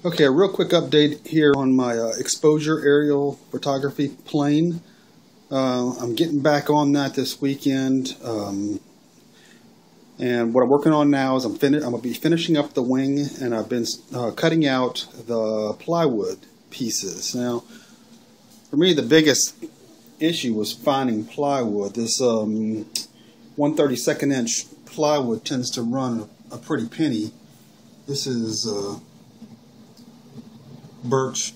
Okay, a real quick update here on my exposure aerial photography plane. I'm getting back on that this weekend, and what I'm working on now is I'm going to be finishing up the wing, and I've been cutting out the plywood pieces. Now, for me, the biggest issue was finding plywood. This 1/32 inch plywood tends to run a pretty penny. This is birch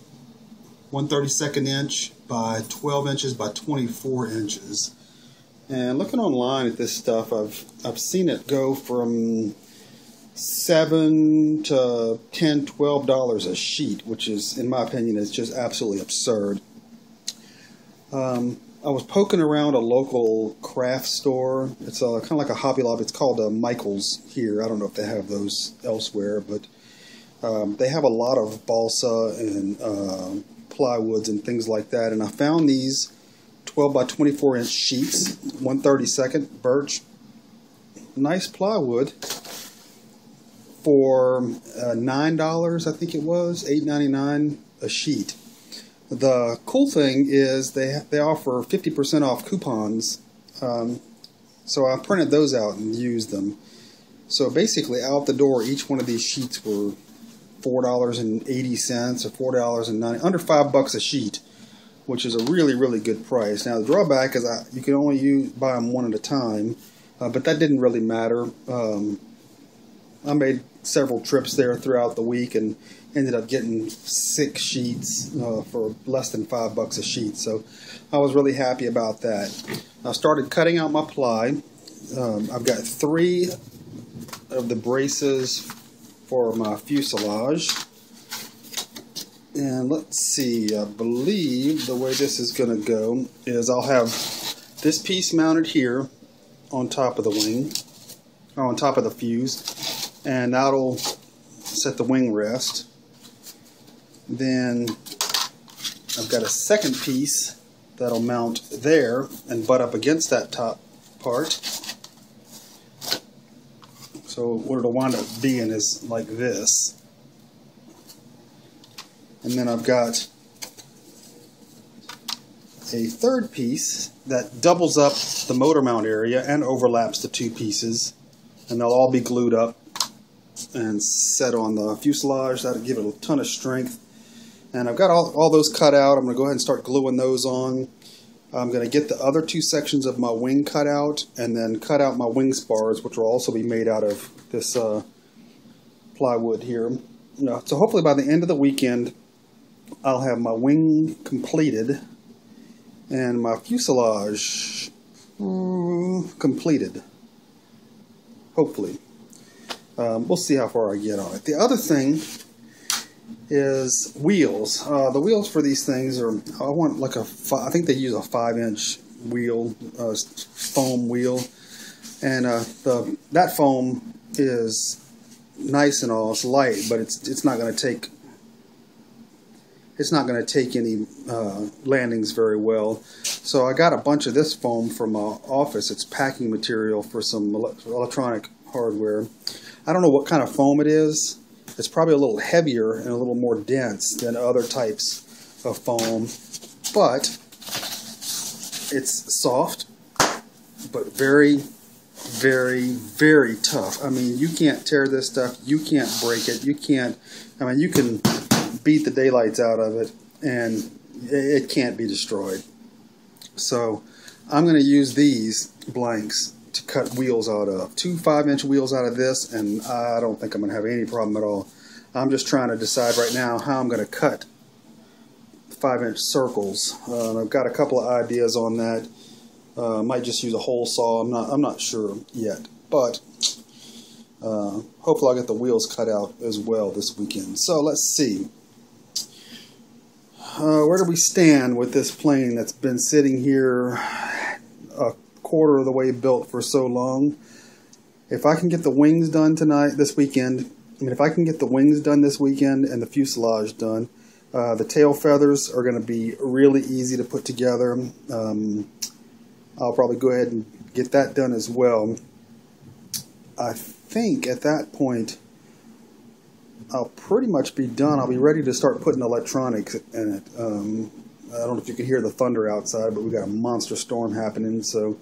1/32 inch by 12 inches by 24 inches. And looking online at this stuff, I've seen it go from $7 to $10, $12 a sheet, which is, in my opinion, is just absolutely absurd. I was poking around a local craft store. It's kind of like a Hobby Lobby. It's called Michael's here. I don't know if they have those elsewhere, but they have a lot of balsa and plywoods and things like that. And I found these 12 by 24 inch sheets, 1/32 birch, nice plywood for $9, I think it was, $8.99 a sheet. The cool thing is they offer 50% off coupons, so I printed those out and used them. So basically, out the door, each one of these sheets were $4.80 or $4.90, under $5 a sheet, which is a really, really good price. Now the drawback is you can only buy them one at a time, but that didn't really matter. I made several trips there throughout the week and ended up getting 6 sheets for less than $5 a sheet. So I was really happy about that. I started cutting out my ply. I've got 3 of the braces for my fuselage. And let's see, I believe the way this is going to go is I'll have this piece mounted here on top of the wing, or on top of the fuse, and that'll set the wing rest. Then I've got a second piece that'll mount there and butt up against that top part. So what it'll wind up being is like this. And then I've got a third piece that doubles up the motor mount area and overlaps the 2 pieces. And they'll all be glued up and set on the fuselage. That'll give it a ton of strength. And I've got all those cut out. I'm going to go ahead and start gluing those on. I'm going to get the other 2 sections of my wing cut out, and then cut out my wing spars, which will also be made out of this plywood here. So hopefully by the end of the weekend, I'll have my wing completed and my fuselage completed. Hopefully. We'll see how far I get on it. The other thing is wheels. The wheels for these things are, I want like I think they use a 5-inch wheel, foam wheel, and that foam is nice and all. It's light, but it's not going to take any landings very well. So I got a bunch of this foam from my office. It's packing material for some electronic hardware. I don't know what kind of foam it is. It's probably a little heavier and a little more dense than other types of foam, but it's soft, but very, very, very tough. I mean, you can't tear this stuff. You can't break it. You can beat the daylights out of it, and it can't be destroyed. So I'm going to use these blanks to cut wheels out of. 2 5-inch wheels out of this, and I don't think I'm going to have any problem at all. I'm just trying to decide right now how I'm going to cut 5-inch circles. I've got a couple of ideas on that. Might just use a hole saw. I'm not sure yet, but hopefully I'll get the wheels cut out as well this weekend. So let's see. Where do we stand with this plane that's been sitting here a quarter of the way built for so long? If I can get the wings done this weekend, if I can get the wings done this weekend and the fuselage done, the tail feathers are going to be really easy to put together. I'll probably go ahead and get that done as well. I think at that point I'll pretty much be done. I'll be ready to start putting electronics in it. I don't know if you can hear the thunder outside, but we got a monster storm happening, so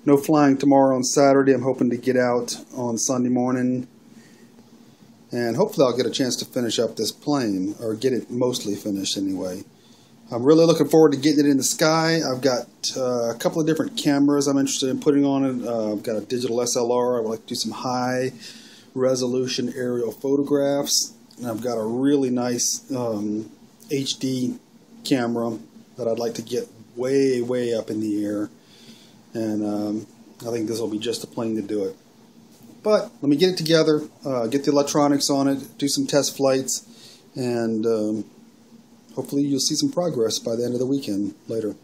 no flying tomorrow on Saturday. I'm hoping to get out on Sunday morning, and hopefully I'll get a chance to finish up this plane, or get it mostly finished anyway. I'm really looking forward to getting it in the sky. I've got a couple of different cameras I'm interested in putting on it. I've got a digital SLR. I would like to do some high resolution aerial photographs. And I've got a really nice HD camera that I'd like to get way up in the air. And I think this will be just the plane to do it. But let me get it together, get the electronics on it, do some test flights, and hopefully you'll see some progress by the end of the weekend later.